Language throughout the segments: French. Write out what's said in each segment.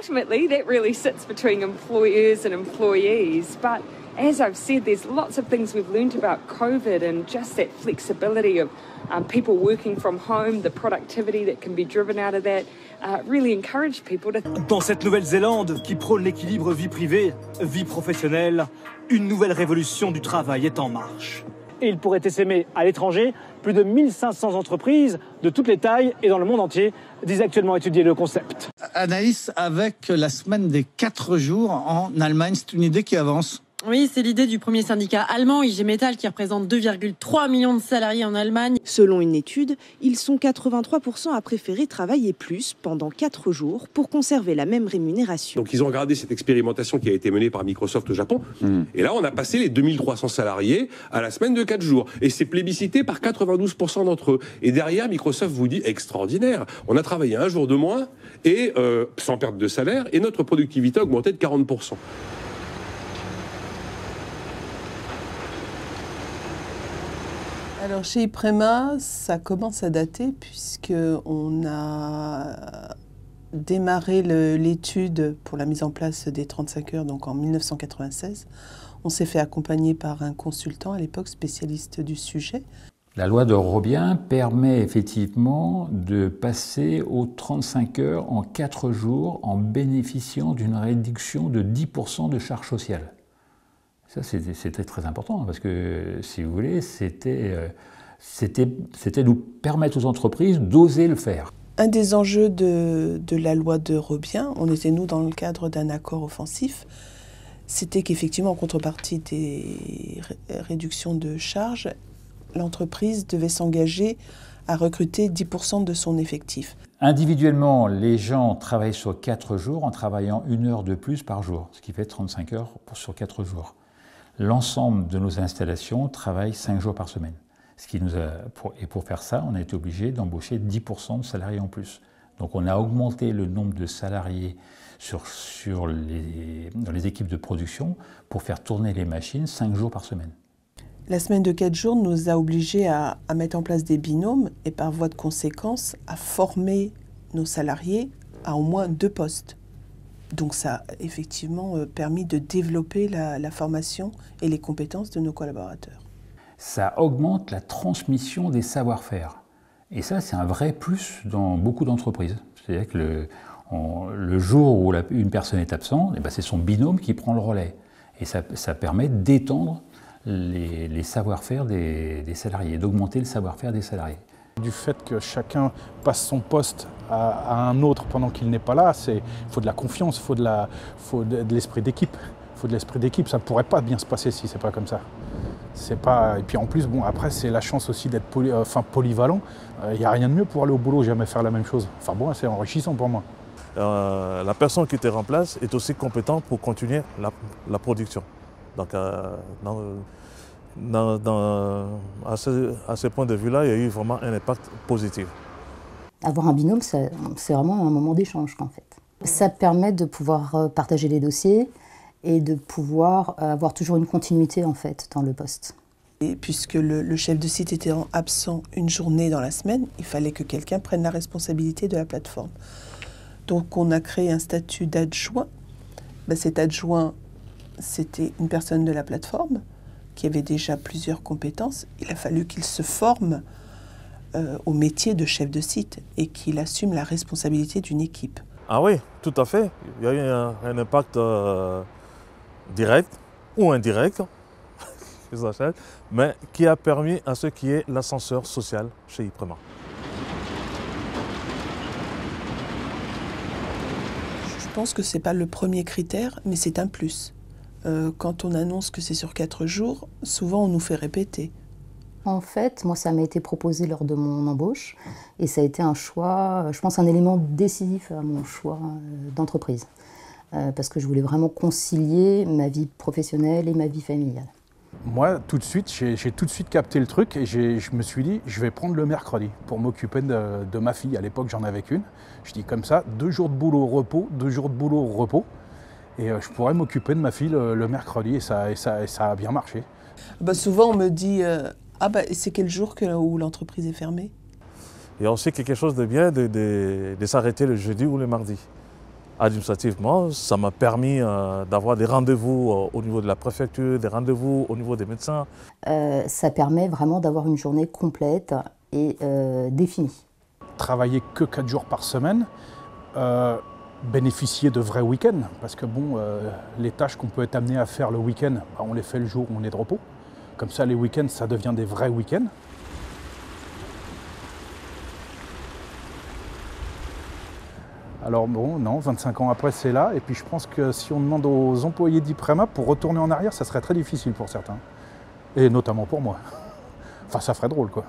ultimately, that really sits between employers and employees. But as I've said, there's lots of things we've learned about COVID and just that flexibility of people working from home, the productivity that can be driven out of that, really encourage people to... Dans cette Nouvelle-Zélande qui prône l'équilibre vie privée, vie professionnelle, une nouvelle révolution du travail est en marche. Et il pourrait essaimer à l'étranger. Plus de 1500 entreprises de toutes les tailles et dans le monde entier disent actuellement étudier le concept. Anaïs, avec la semaine des 4 jours en Allemagne, c'est une idée qui avance. Oui, c'est l'idée du premier syndicat allemand, IG Metall, qui représente 2,3 millions de salariés en Allemagne. Selon une étude, ils sont 83% à préférer travailler plus pendant 4 jours pour conserver la même rémunération. Donc ils ont regardé cette expérimentation qui a été menée par Microsoft au Japon. Et là, on a passé les 2300 salariés à la semaine de 4 jours. Et c'est plébiscité par 92% d'entre eux. Et derrière, Microsoft vous dit extraordinaire. On a travaillé un jour de moins et sans perte de salaire et notre productivité a augmenté de 40%. Alors chez Iprema, ça commence à dater puisqu'on a démarré l'étude pour la mise en place des 35 heures donc en 1996. On s'est fait accompagner par un consultant à l'époque spécialiste du sujet. La loi de Robien permet effectivement de passer aux 35 heures en 4 jours en bénéficiant d'une réduction de 10% de charges sociales. Ça, c'était très important, parce que, si vous voulez, c'était nous permettre aux entreprises d'oser le faire. Un des enjeux de la loi de Robien, on était, nous, dans le cadre d'un accord offensif, c'était qu'effectivement, en contrepartie des réductions de charges, l'entreprise devait s'engager à recruter 10% de son effectif. Individuellement, les gens travaillent sur 4 jours en travaillant 1 heure de plus par jour, ce qui fait 35 heures sur 4 jours. L'ensemble de nos installations travaillent 5 jours par semaine. Et pour faire ça, on a été obligé d'embaucher 10% de salariés en plus. Donc on a augmenté le nombre de salariés dans les équipes de production pour faire tourner les machines 5 jours par semaine. La semaine de 4 jours nous a obligés à mettre en place des binômes et par voie de conséquence à former nos salariés à au moins 2 postes. Donc ça a effectivement permis de développer la formation et les compétences de nos collaborateurs. Ça augmente la transmission des savoir-faire. Et ça, c'est un vrai plus dans beaucoup d'entreprises. C'est-à-dire que le jour où une personne est absente, c'est son binôme qui prend le relais. Et ça permet d'étendre les savoir-faire des salariés, d'augmenter le savoir-faire des salariés. Du fait que chacun passe son poste à un autre pendant qu'il n'est pas là, il faut de la confiance, il faut de l'esprit d'équipe. Il faut de l'esprit d'équipe, ça ne pourrait pas bien se passer si ce n'est pas comme ça. Et puis en plus, après, c'est la chance aussi d'être polyvalent. Il n'y a rien de mieux pour aller au boulot, jamais faire la même chose. Enfin bon, c'est enrichissant pour moi. La personne qui te remplace est aussi compétente pour continuer la production. Donc, à ce point de vue-là, il y a eu vraiment un impact positif. Avoir un binôme, c'est vraiment un moment d'échange, en fait. Ça permet de pouvoir partager les dossiers et de pouvoir avoir toujours une continuité, en fait, dans le poste. Et puisque le chef de site était absent une journée dans la semaine, il fallait que quelqu'un prenne la responsabilité de la plateforme. Donc, on a créé un statut d'adjoint. Cet adjoint, c'était une personne de la plateforme qui avait déjà plusieurs compétences. Il a fallu qu'il se forme au métier de chef de site et qu'il assume la responsabilité d'une équipe. Ah oui, tout à fait. Il y a eu un impact direct ou indirect, mais qui a permis à ce qui est l'ascenseur social chez Iprema. Je pense que ce n'est pas le premier critère, mais c'est un plus. Quand on annonce que c'est sur 4 jours, souvent on nous fait répéter. En fait, moi, ça m'a été proposé lors de mon embauche et ça a été un choix, je pense, un élément décisif à mon choix d'entreprise. Parce que je voulais vraiment concilier ma vie professionnelle et ma vie familiale. Moi, tout de suite, j'ai tout de suite capté le truc et je me suis dit, je vais prendre le mercredi pour m'occuper de ma fille. À l'époque, j'en avais qu'une. Je dis comme ça, 2 jours de boulot, repos, 2 jours de boulot, repos. Et je pourrais m'occuper de ma fille le mercredi et ça a bien marché. Souvent, on me dit c'est quel jour où l'entreprise est fermée? Il y a aussi quelque chose de bien de s'arrêter le jeudi ou le mardi. Administrativement, ça m'a permis d'avoir des rendez-vous au niveau de la préfecture, des rendez-vous au niveau des médecins. Ça permet vraiment d'avoir une journée complète et définie. Travailler que 4 jours par semaine, bénéficier de vrais week-ends, parce que bon, les tâches qu'on peut être amené à faire le week-end, bah, on les fait le jour où on est de repos. Comme ça, les week-ends, ça devient des vrais week-ends. Alors bon, non, 25 ans après, c'est là. Et puis je pense que si on demande aux employés d'Iprema pour retourner en arrière, ça serait très difficile pour certains. Et notamment pour moi. Enfin, ça ferait drôle, quoi.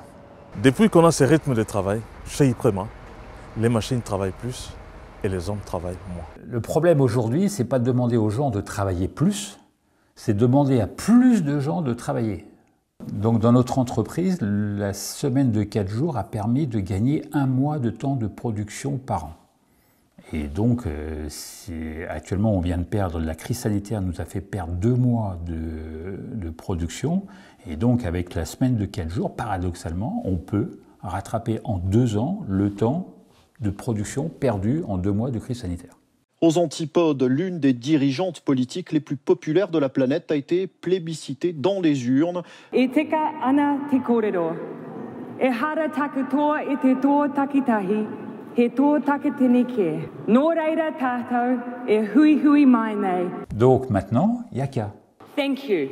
Depuis qu'on a ces rythmes de travail, chez Iprema, les machines travaillent plus et les hommes travaillent moins. Le problème aujourd'hui, c'est pas de demander aux gens de travailler plus, c'est demander à plus de gens de travailler. Donc dans notre entreprise, la semaine de 4 jours a permis de gagner 1 mois de temps de production par an. Et donc, actuellement, on vient de perdre, la crise sanitaire nous a fait perdre 2 mois de production. Et donc, avec la semaine de 4 jours, paradoxalement, on peut rattraper en 2 ans le temps de production perdu en 2 mois de crise sanitaire. Aux antipodes, l'une des dirigeantes politiques les plus populaires de la planète a été plébiscitée dans les urnes. Donc maintenant, il n'y a qu'à. Thank you.